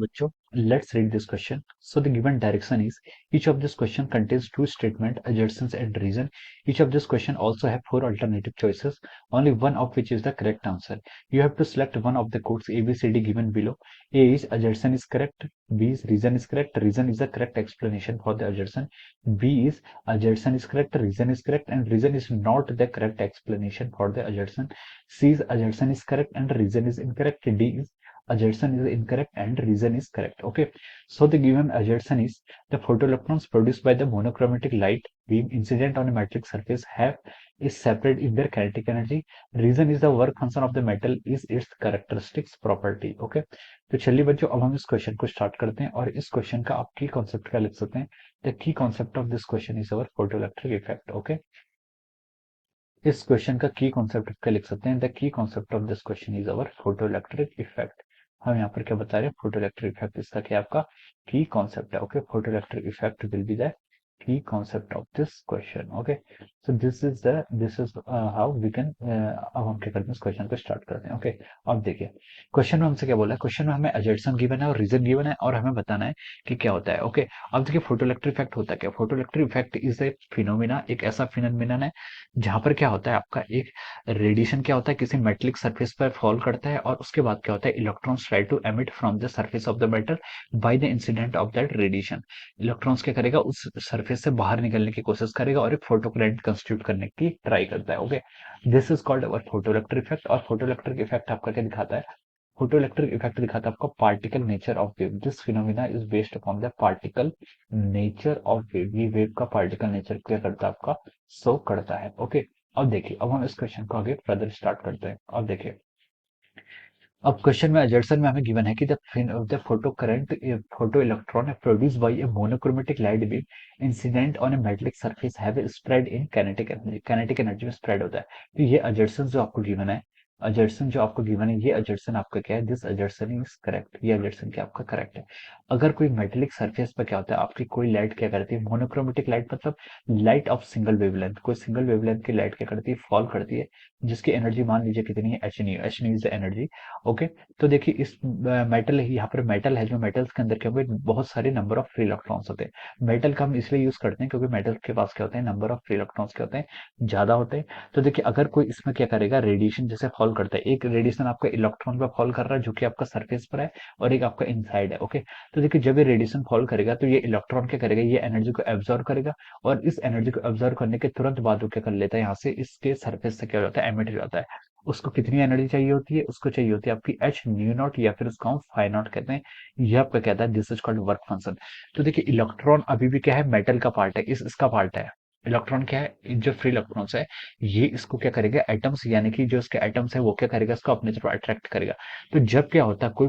बच्चों, let's read this question. So the given direction is each of this question contains two statement, assertions and reason. Each of this question also have four alternative choices, only one of which is the correct answer. You have to select one of the codes A, B, C, D given below. A is assertion is correct. B is reason is correct. Reason is the correct explanation for the assertion. B is assertion is correct. Reason is correct, and reason is not the correct explanation for the assertion. C is assertion is correct and reason is incorrect. D is assertion is incorrect and reason is correct. Okay, so the given assertion is the photoelectrons produced by the monochromatic light beam incident on a metallic surface have is separate in their kinetic energy. Reason is the work function of the metal is its characteristics property. Okay, तो चलिए बच्चों, अब हम इस question को start करते हैं और इस क्वेश्चन का आप की कॉन्सेप्ट क्या लिख सकते हैं. The key concept of this question is our photoelectric effect. Okay, इस क्वेश्चन का की कॉन्सेप्ट क्या लिख सकते हैं. The key concept of this question is our photoelectric effect. हम यहाँ पर क्या बता रहे हैं, फोटो इलेक्ट्रिक इफेक्ट इसका क्या आपका की कॉन्सेप्ट है. Okay, photo electric effect will be the key concept of this question. Okay, so this is how we can. अब हम क्या करते हैं, इस क्वेश्चन को स्टार्ट करते हैं. ओके, अब देखिए क्वेश्चन में हमसे क्या बोला है. क्वेश्चन में हमें असर्शन गिवन है और रीजन गिवन है और हमें बताना है कि क्या होता है. ओके, अब देखिए फोटो इलेक्ट्रिक इफेक्ट होता है क्या. Photo electric effect is a phenomena, एक ऐसा फिनोमिना है जहां पर क्या होता है आपका एक रेडिएशन क्या होता है किसी मेटेलिक सरफेस पर फॉल करता है और उसके बाद क्या होता है electrons try to emit from the surface of the metal by the incident of that radiation. Electrons क्या करेगा, उस सरफेस से बाहर निकलने की कोशिश करेगा और एक फोटो करंट कंस्टिट्यूट करने की ट्राई करता है. Okay, this is called our photo electric effect. और फोटो इलेक्ट्रिक इफेक्ट आपका क्या दिखाता है, फोटो इलेक्ट्रिक इफेक्ट दिखाता है आपको particle nature of wave. This phenomena is based upon the particle nature of wave. ये वेव का पार्टिकल नेचर क्या करता है आपका शो करता है. ओके, अब देखिए, अब हम इस क्वेश्चन को आगे फर्दर स्टार्ट करते हैं. अब देखिए, अब क्वेश्चन में एजर्सन में हमें गिवन है कि the photo current photo electron produce by A monochromatic light beam incident on A metallic surface have spread in kinetic energy. Kinetic energy में स्प्रेड होता है. तो ये एजर्सन जो आपको गिवन है, एजर्सन जो आपको गिवन है, ये एजर्सन आपका क्या है, दिस एजर्सन इज करेक्ट. ये एजर्सन क्या आपका करेक्ट है. अगर कोई मेटेलिक सरफेस पर क्या होता है, आपकी कोई लाइट क्या करती है, मोनोक्रोमेटिक लाइट मतलब लाइट ऑफ सिंगल वेवलेंथ, कोई सिंगल वेवलेंथ की लाइट क्या करती है, फॉल करती है, जिसकी एनर्जी मान लीजिए कितनी है, H new. H new is the energy. Okay, तो देखिए इस मेटल यहाँ पर मेटल है, जो मेटल्स के अंदर क्या होगा, बहुत सारे नंबर ऑफ फ्री इलेक्ट्रॉन्स होते हैं. मेटल का हम इसलिए यूज करते हैं क्योंकि मेटल के पास क्या होते हैं, नंबर ऑफ फ्री इलेक्ट्रॉन्स क्या होते हैं, ज्यादा होते हैं. तो देखिए अगर कोई इसमें क्या करेगा, रेडिएशन जैसे फॉल करता है, एक रेडिएशन आपका इलेक्ट्रॉन पर फॉल कर रहा है जो कि आपका सरफेस पर है और एक आपका इनसाइड है. ओके, तो देखिए जब ये रेडिएशन फॉल करेगा तो ये इलेक्ट्रॉन क्या करेगा, ये एनर्जी को एब्जॉर्व करेगा और इस एनर्जी को एब्जॉर्व करने के तुरंत बाद वो क्या कर लेता है, यहाँ से इसके सरफेस से क्या हो जाता है, एमिट हो जाता है. उसको कितनी एनर्जी चाहिए होती है, उसको चाहिए होती है आपकी एच न्यू नॉट या फिर उसको हम फाई नॉट कहते हैं. ये आपका कहता है this is called work function. तो देखिए इलेक्ट्रॉन अभी भी क्या है, मेटल का पार्ट है, इसका पार्ट है. इलेक्ट्रॉन क्या है, जो फ्री इलेक्ट्रॉन्स है, ये इसको क्या करेगा, एटम्स यानी कि जो इसके एटम्स है वो क्या करेगा, इसको अपनी तरफ अट्रैक्ट करेगा. तो जब क्या होता है, कोई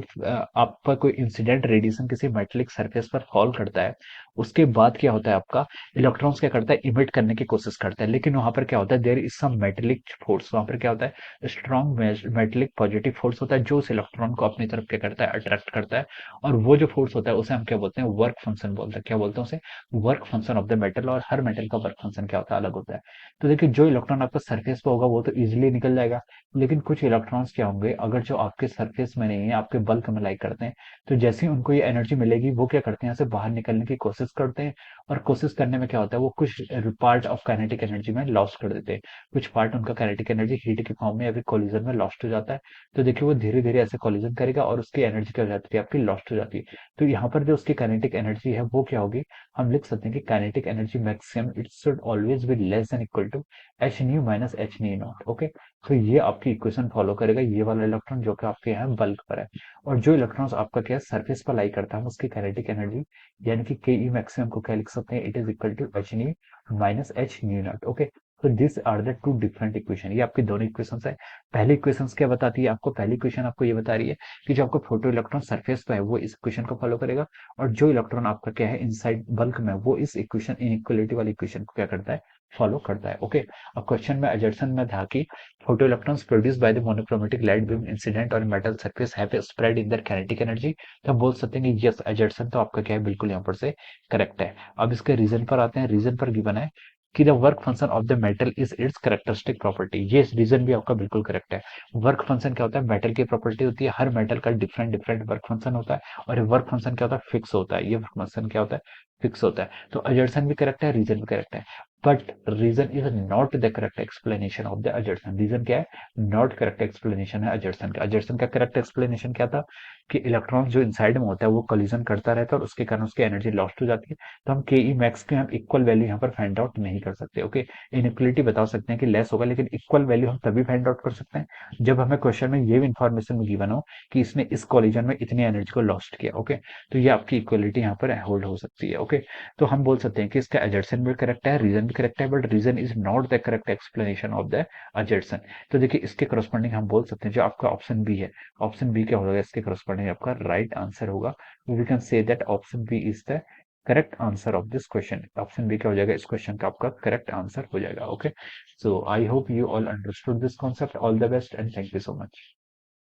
आप पर कोई इंसिडेंट रेडिएशन किसी मेटेलिक सरफेस पर फॉल करता है, उसके बाद क्या होता है आपका इलेक्ट्रॉन्स क्या करता है, इमिट करने की कोशिश करता है. लेकिन वहां पर क्या होता है, there is some metallic force. वहां पर क्या होता है, स्ट्रॉन्ग मेटेलिक पॉजिटिव फोर्स होता है जो उस इलेक्ट्रॉन को अपनी तरफ क्या करता है, अट्रैक्ट करता है. और वो जो फोर्स होता है उसे हम क्या बोलते हैं, वर्क फंक्शन बोलते हैं. क्या बोलते हैं उसे, work function of the metal. और हर मेटल का वर्क फंक्शन क्या होता है, अलग होता है. तो देखिए जो इलेक्ट्रॉन आपका सरफेस पे होगा वो तो इजीली निकल जाएगा, लेकिन कुछ इलेक्ट्रॉन्स क्या होंगे, अगर जो आपके सरफेस में नहीं है, आपके बल्क में लाई करते हैं, तो जैसे ही उनको ये एनर्जी मिलेगी वो क्या करते हैं, यहाँ से बाहर निकलने की कोशिश करते हैं. और कोशिश करने में क्या होता है, वो कुछ पार्ट ऑफ काइनेटिक एनर्जी में लॉस्ट कर देते हैं. कुछ पार्ट उनका काइनेटिक एनर्जी हीट के फॉर्म में या फिर कोलिजन में लॉस्ट हो जाता है. तो देखिए वो धीरे धीरे ऐसे कोलिजन करेगा और उसकी एनर्जी क्या हो जाती है, आपकी लॉस्ट हो जाती है. तो यहाँ पर जो उसकी काइनेटिक एनर्जी है वो क्या होगी, हम लिख सकते हैं कि kinetic energy maximum it should always be less than equal to H nu minus H nu naught. Okay, तो ये आपकी इक्वेशन फॉलो करेगा, ये वाला इलेक्ट्रॉन जो कि आपके यहाँ बल्क पर है. और जो इलेक्ट्रॉन्स आपका क्या है, सरफेस पर लाई करता है, हम उसकी काइनेटिक एनर्जी यानी कि के ई मैक्सिमम को क्या लिख सकते हैं, it is equal to H nu minus H nu naught. Okay, तो this are the two different equation. ये आपकी दोनों इक्वेशन है. पहली इक्वेशन क्या बताती है आपको, पहली इक्वेशन आपको ये बता रही है कि जो आपका फोटो इलेक्ट्रॉन सरफेस पे है वो इस इक्वेशन को फॉलो करेगा, और जो इलेक्ट्रॉन आपका क्या है इनसाइड बल्क में, वो इस इक्वेशन इनइक्वालिटी वाली इक्वेशन को क्या करता है, फॉलो करता है. ओके, अब क्वेश्चन में एजर्सन में था कि photo electrons produce by the monochromatic light beam incident on metal surface have spread in their kinetic energy. तो हम बोल सकते हैं कि यस, एजर्सन तो आपका क्या है, बिल्कुल यहाँ पर से करेक्ट है. अब इसके रीजन पर आते हैं. रीजन पर गिवन है कि the work function of the metal is it's characteristic property. ये रीजन भी आपका बिल्कुल करेक्ट है। वर्क फंक्शन क्या होता है, मेटल की प्रॉपर्टी होती है, हर मेटल का डिफरेंट डिफरेंट वर्क फंक्शन होता है, और वर्क फंक्शन क्या होता है, फिक्स होता है। ये वर्क फंक्शन क्या होता है, फिक्स होता है। तो अजर्सन भी करेक्ट है, रीजन भी करेक्ट है, but reason is not the correct explanation of the assertion. Reason क्या है, नॉट करेक्ट एक्सप्लेनेशन है अजर्सन का। अजर्सन का करेक्ट एक्सप्लेनेशन क्या था कि इलेक्ट्रॉन जो इनसाइड में होता है वो कोलिजन करता रहता है, और उसके कारण उसकी एनर्जी लॉस्ट हो जाती है। तो हम के ई मैक्स के हम इक्वल वैल्यू यहाँ पर फाइंड आउट नहीं कर सकते। ओके, इनइक्वलिटी बता सकते हैं कि लेस होगा, लेकिन इक्वल वैल्यू हम तभी फाइंड आउट कर सकते हैं जब हमें क्वेश्चन में ये भी इन्फॉर्मेशन गिवन हो कि इसने इस कोलिजन में इतनी एनर्जी को लॉस्ट किया। ओके, तो ये आपकी इक्वलिटी यहाँ पर होल्ड हो सकती है। ओके, तो हम बोल सकते हैं कि इसका अजर्सन भी करेक्ट है, रीजन भी करेक्ट है, but reason is not the correct explanation of the assertion. तो देखिए इसके करस्पॉन्डिंग हम बोल सकते हैं जो आपका ऑप्शन बी है, ऑप्शन बी क्या होगा, इसके करस्पॉन्डिंग आपका राइट आंसर होगा। We can say that option B is the correct answer of this question. Option B क्या हो जाएगा, इस क्वेश्चन का आपका करेक्ट आंसर हो जाएगा। Okay, so I hope you all understood this concept. All the best and thank you so much.